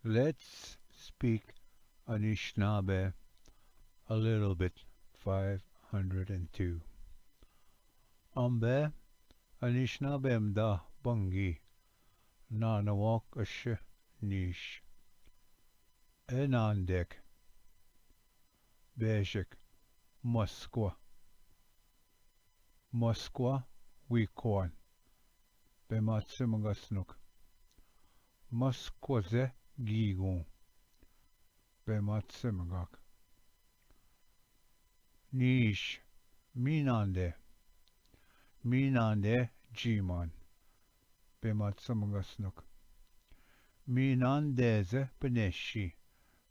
Let's speak Anishinaabe a little bit. 502. Ambe Anishinaabemdaa bungi nanawak ashe nish. Enaandek bejik Moskwa. Moskwa wikwan bematsimgasnuk. Moskwaze gigun bematsimgak. Nish minande jiman bematsimgasnuk. Minandeze beneshi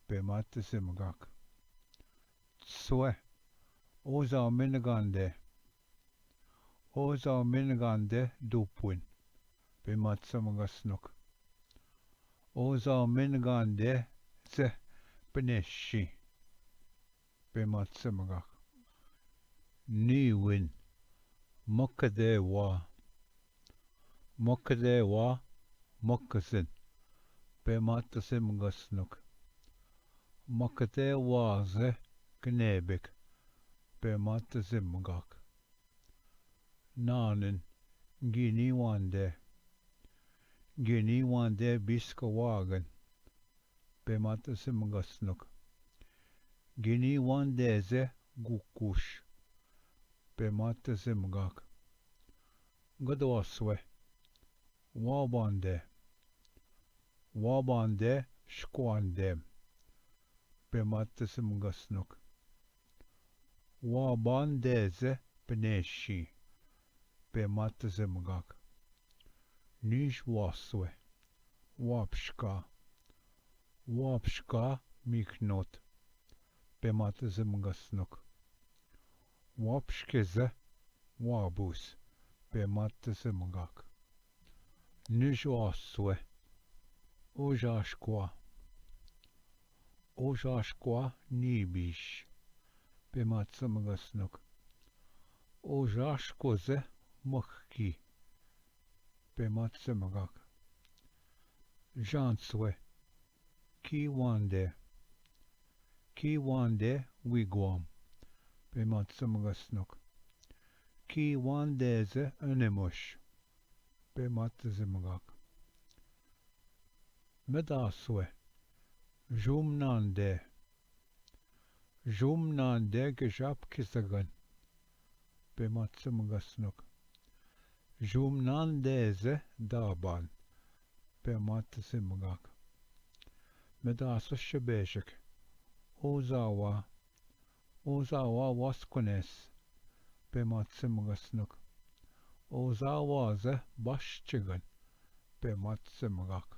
bematsimgak. Tswe Oza minagande dupwin bematsimgasnuk. Oza minagande ze beneshi bematsimgak. Niwin Mokadewa Mokazin bematsimgasnuk. Mokadewa ze gnebik bematsimgak. Nanin Giniwande biskawagan bematsimgasnuk. Giniwandeze gukush bematsimgak. Gadwaswe Wabande shkwandem bematsimgasnuk. Wabandeze beneshi bematsimgak. Nishwaswe Wapshka miknot bematsimgasnuk. Wapshkeze wabus bematsimgak. Nishwaswe Ojashkwa nibish bematsimgasnuk. Ojashkoze mukhki bematsimgak. Janswe Kiwande wigwam bematsimgasnuk. Kiwandeze animush bematsimgak. Medaswe Jumnande gejap kisagan bematsimgasnuk. Jumnandeze daban bematsimgak. Medasa shebeshik Ozawa waskunes bematsimgasnuk. Ozawaze bashchigan bematsimgak.